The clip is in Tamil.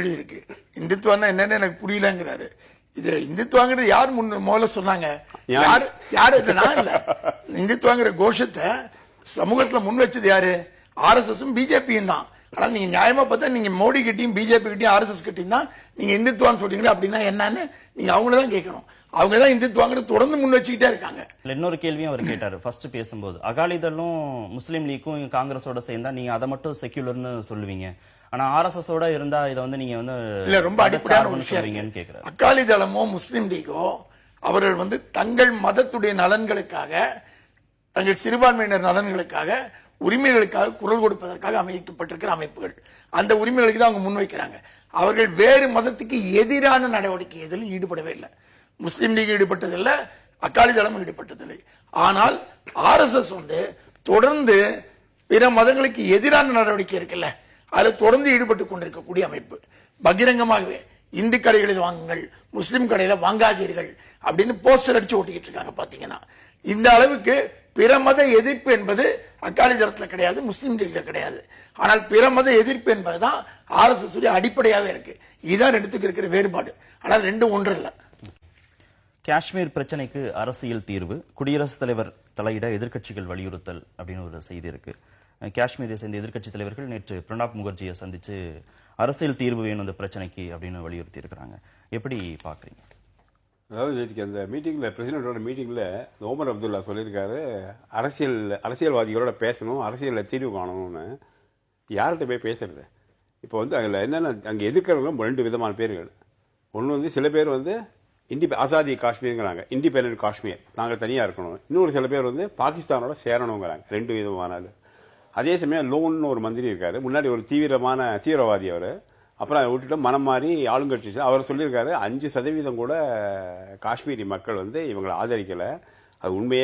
இருக்கு. இந்துத்துவம்னா என்னன்னு எனக்கு புரியலங்கிறாரு. இது இந்துத்துவங்கிறது யார் முதல்ல சொன்னாங்க? யாரு இல்ல. இந்துத்துவங்கிற கோஷத்தை சமூகத்துல முன் வச்சது யாரு? ஆர்எஸ்எஸும் பிஜேபியும் தான். ஆனா நீங்க நியாயமா பார்த்தா நீங்க மோடி கிட்டையும் பிஜேபி கிட்டையும் ஆர்எஸ்எஸ் கிட்டையும் தான் நீங்க இந்துத்துவான்னு சொல்றீங்களா? அப்படின்னா என்னன்னு நீங்க அவங்களதான் கேட்கணும். அவங்கதான் இந்துத்துவங்கிறது தொடர்ந்து முன் வச்சுக்கிட்டே இருக்காங்க. இன்னொரு கேள்வியும் அவர் கேட்டாரு ஃபர்ஸ்ட் பேசும்போது, அகாலிதளும் முஸ்லீம் லீக்கும் காங்கிரஸோட சேர்ந்தா நீங்க அதை மட்டும் செக்யூலர்னு சொல்லுவீங்க, ஆனா ஆர்எஸ்எஸ் ஓட இருந்தா இதை வந்து நீங்க வந்து இல்ல ரொம்ப அடிப்படையான விஷயம். அகாலிதளமோ முஸ்லீம் லீகோ அவர்கள் வந்து தங்கள் மதத்துடைய நலன்களுக்காக, தங்கள் சிறுபான்மையினர் நலன்களுக்காக, உரிமைகளுக்காக குரல் கொடுப்பதற்காக அமைக்கப்பட்டிருக்கிற அமைப்புகள். அந்த உரிமைகளுக்கு தான் அவங்க முன்வைக்கிறாங்க. அவர்கள் வேறு மதத்துக்கு எதிரான நடவடிக்கை எதிலும் ஈடுபடவே இல்லை. முஸ்லீம் லீக் ஈடுபட்டதில்லை, அகாலிதளம் ஈடுபட்டதில்லை. ஆனால் ஆர்எஸ்எஸ் வந்து தொடர்ந்து பிற மதங்களுக்கு எதிரான நடவடிக்கை இருக்குல்ல, அதுல தொடர்ந்து ஈடுபட்டு கொண்டிருக்கக்கூடிய அமைப்பு. பகிரங்கமாகவே இந்து கடைகளில் வாங்குங்கள், முஸ்லிம் கடையில வாங்காதீர்கள் அப்படின்னு போஸ்டர் அடிச்சு ஓட்டிக்கிட்டு இருக்காங்க. பாத்தீங்கன்னா இந்த அளவுக்கு பிற மத எதிர்ப்பு என்பது அகாலிதளத்துல கிடையாது, முஸ்லீம் லீக்ல கிடையாது. ஆனால் பிற மத எதிர்ப்பு என்பதுதான் ஆர்எஸ்எஸ் அடிப்படையாவே இருக்கு. இதுதான் ரெண்டுத்துக்கு இருக்கிற வேறுபாடு. ஆனால் ரெண்டும் ஒன்று இல்ல. காஷ்மீர் பிரச்சனைக்கு அரசியல் தீர்வு, குடியரசுத் தலைவர் தலையிட எதிர்க்கட்சிகள் வலியுறுத்தல் அப்படின்னு ஒரு செய்தி இருக்கு. காஷ்மீரை சேர்ந்த எதிர்க்கட்சி தலைவர்கள் நேற்று பிரணாப் முகர்ஜியை சந்திச்சு அரசியல் தீர்வு வேணும் இந்த பிரச்சனைக்கு அப்படின்னு வலியுறுத்தி இருக்கிறாங்க. எப்படி பாக்குறீங்க? அதாவது அந்த மீட்டிங்ல, பிரசிடென்டோட மீட்டிங்ல ஓமர் அப்துல்லா சொல்லியிருக்காரு, அரசியல்வாதிகளோட பேசணும், அரசியல்ல தீர்வு காணணும்னு. யார்கிட்ட போய் பேசுறது? இப்போ வந்து அதில் என்னென்ன அங்கே எதிர்க்கிறவங்க ரெண்டு விதமான பேர்கள். ஒன்று வந்து சில பேர் வந்து ஆசாதி காஷ்மீருங்கிறாங்க, இண்டிபெண்டன்ட் காஷ்மீர், நாங்கள் தனியாக இருக்கணும். இன்னொரு சில பேர் வந்து பாகிஸ்தானோட சேரணுங்கிறாங்க. ரெண்டு விதமான. அதே சமயம் லோன்னு ஒரு மந்திரி இருக்காரு, முன்னாடி ஒரு தீவிரவாதி அவர். அப்புறம் அதை விட்டுட்டு மனம் மாறி ஆளுங்கட்சி அவர் சொல்லியிருக்காரு 5% கூட காஷ்மீரி மக்கள் வந்து இவங்களை ஆதரிக்கல. அது உண்மையே